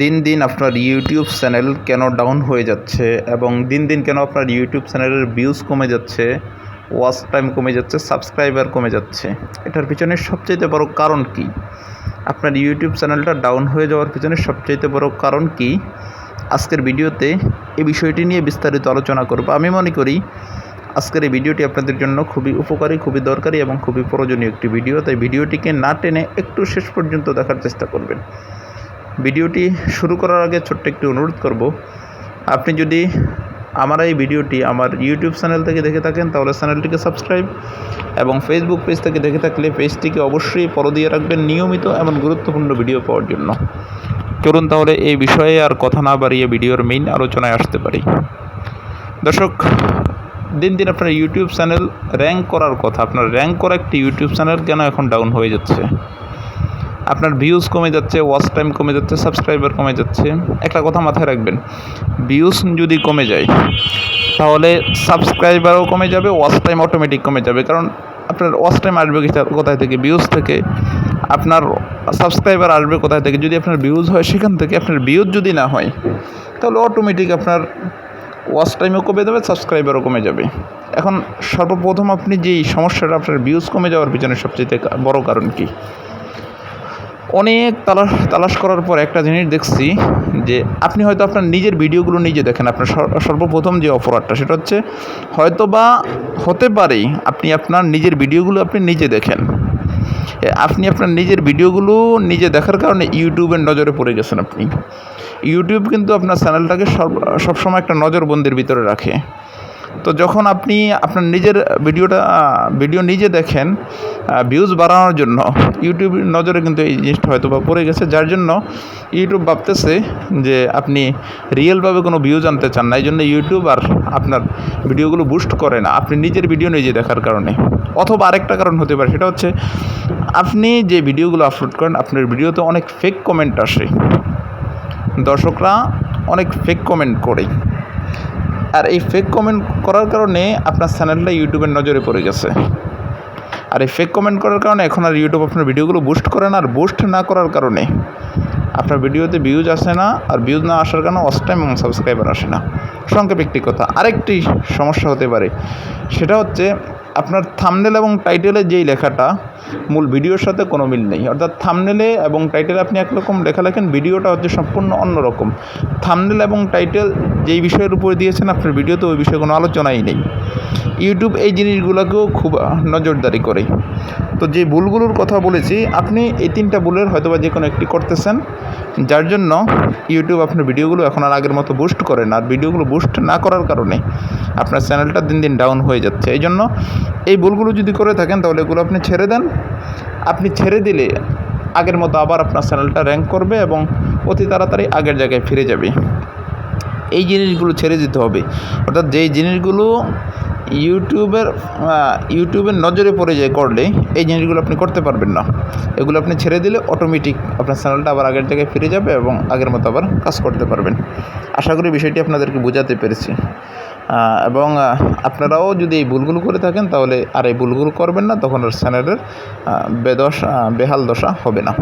দিন দিন আপনার ইউটিউব চ্যানেল কেন ডাউন হয়ে যাচ্ছে এবং দিন দিন কেন আপনার ইউটিউব চ্যানেলের ভিউজ কমে যাচ্ছে, ওয়াচ টাইম কমে যাচ্ছে, সাবস্ক্রাইবার কমে যাচ্ছে, এটার পিছনে সবচাইতে বড় কারণ কি? আপনার ইউটিউব চ্যানেলটা ডাউন হয়ে যাওয়ার পিছনে সবচাইতে বড় কারণ কি? আজকের ভিডিওতে এই বিষয়টি নিয়ে বিস্তারিত আলোচনা করব। আমি মনে করি আজকের এই ভিডিওটি আপনাদের জন্য খুবই উপকারী, খুবই দরকারি এবং খুবই প্রয়োজনীয় একটি ভিডিও। তাই ভিডিওটিকে না টেনে একটু শেষ পর্যন্ত দেখার চেষ্টা করবেন। ভিডিওটি শুরু করার আগে ছোট্ট একটি অনুরোধ করব, আপনি যদি আমার এই ভিডিওটি আমার ইউটিউব চ্যানেল থেকে দেখে থাকেন তাহলে চ্যানেলটিকে সাবস্ক্রাইব এবং ফেসবুক পেজ থেকে দেখে থাকলে পেজটিকে অবশ্যই ফলো দিয়ে রাখবেন নিয়মিত এমন গুরুত্বপূর্ণ ভিডিও পাওয়ার জন্য। চলুন তাহলে এই বিষয়ে আর কথা না বাড়িয়ে ভিডিওর মেইন আলোচনায় আসতে পারি। দর্শক, দিন দিন আপনার ইউটিউব চ্যানেল র্যাঙ্ক করার কথা, আপনার র্যাঙ্ক করা একটি ইউটিউব চ্যানেল কেন এখন ডাউন হয়ে যাচ্ছে? আপনার ভিউজ কমে যাচ্ছে, ওয়াচ টাইম কমে যাচ্ছে, সাবস্ক্রাইবার কমে যাচ্ছে। একটা কথা মাথায় রাখবেন, ভিউজ যদি কমে যায় তাহলে সাবস্ক্রাইবারও কমে যাবে, ওয়াচ টাইম অটোমেটিক কমে যাবে। কারণ আপনার ওয়াচ টাইম আসবে কোথায় থেকে? ভিউজ থেকে। আপনার সাবস্ক্রাইবার আসবে কোথায় থেকে? যদি আপনার ভিউজ হয় সেখান থেকে। আপনার ভিউজ যদি না হয় তাহলে অটোমেটিক আপনার ওয়াচ টাইমও কমে যাবে, সাবস্ক্রাইবারও কমে যাবে। এখন সর্বপ্রথম আপনি যেই সমস্যাটা, আপনার ভিউজ কমে যাওয়ার পিছনে সবচেয়ে বড় কারণ কি? অনেক তালাশ করার পর একটা জিনিস দেখছি যে আপনি হয়তো আপনার নিজের ভিডিওগুলো নিজে দেখেন। আপনার সর্বপ্রথম যে অপরাধটা সেটা হচ্ছে, হয়তো বা হতে পারে আপনি আপনার নিজের ভিডিওগুলো আপনি নিজে দেখেন। আপনি আপনার নিজের ভিডিওগুলো নিজে দেখার কারণে ইউটিউবের নজরে পড়ে গেছেন আপনি। ইউটিউব কিন্তু আপনার চ্যানেলটাকে সবসময় একটা নজরবন্দির ভিতরে রাখে। তো যখন আপনি আপনার নিজের ভিডিও নিজে দেখেন ভিউজ বাড়ানোর জন্য, ইউটিউব নজরে কিন্তু এই জিনিসটা হয়তো বা পড়ে গেছে, যার জন্য ইউটিউব ভাবতেছে যে আপনি রিয়েলভাবে কোনো ভিউজ আনতে চান না, এই জন্য ইউটিউব আর আপনার ভিডিওগুলো বুস্ট করে না আপনি নিজের ভিডিও নিজে দেখার কারণে। অথবা আরেকটা কারণ হতে পারে, সেটা হচ্ছে আপনি যে ভিডিওগুলো আপলোড করেন আপনার ভিডিওতে অনেক ফেক কমেন্ট আসে, দর্শকরা অনেক ফেক কমেন্ট করে। আর এই ফেক কমেন্ট করার কারণে আপনার চ্যানেলটা ইউটিউবের নজরে পড়ে গেছে। আর এই ফেক কমেন্ট করার কারণে এখন আর ইউটিউব আপনার ভিডিওগুলো বুস্ট করে না। আর বুস্ট না করার কারণে আপনার ভিডিওতে ভিউজ আসে না, আর ভিউজ না আসার কারণে ওয়াচ টাইম এবং সাবস্ক্রাইবার আসে না। সংক্ষেপে একটি কথা, আরেকটি সমস্যা হতে পারে, সেটা হচ্ছে আপনার থাম্বনেল এবং টাইটেলে যেই লেখাটা মূল ভিডিওর সাথে কোনো মিল নেই। অর্থাৎ থাম্বনেলে এবং টাইটেলে আপনি একরকম লেখা লেখেন, ভিডিওটা হচ্ছে সম্পূর্ণ অন্যরকম। থাম্বনেল এবং টাইটেল যেই বিষয়ের উপর দিয়েছেন আপনার ভিডিওতে ওই বিষয়ে কোনো আলোচনাই নেই। ইউটিউব এই জিনিসগুলোকেও খুব নজরদারি করে। তো যে ভুলগুলোর কথা বলেছি, আপনি এই 3টা ভুলের হয়তোবা যে কোনো একটি করতেছেন, যার জন্য ইউটিউব আপনার ভিডিওগুলো এখন আর আগের মতো বুস্ট করে না। আর ভিডিওগুলো বুস্ট না করার কারণে আপনার চ্যানেলটা দিন দিন ডাউন হয়ে যাচ্ছে। এই জন্য এই ভুলগুলো যদি করে থাকেন তাহলে এগুলো আপনি ছেড়ে দেন। আপনি ছেড়ে দিলে আগের মতো আবার আপনার চ্যানেলটা র্যাঙ্ক করবে এবং অতি তাড়াতাড়ি আগের জায়গায় ফিরে যাবে। এই জিনিসগুলো ছেড়ে দিতে হবে। অর্থাৎ যেই জিনিসগুলো ইউটিউবের নজরে পড়ে যায় করলে, এই জিনিসগুলো আপনি করতে পারবেন না। এগুলো আপনি ছেড়ে দিলে অটোমেটিক আপনার চ্যানেলটা আবার আগের জায়গায় ফিরে যাবে এবং আগের মতো আবার কাজ করতে পারবেন। আশা করি বিষয়টি আপনাদেরকে বোঝাতে পেরেছি। এবং আপনারাও যদি এই ভুলগুলো করে থাকেন তাহলে আর এই ভুলগুলো করবেন না, তখন আর চ্যানেলের বেহাল দশা হবে না।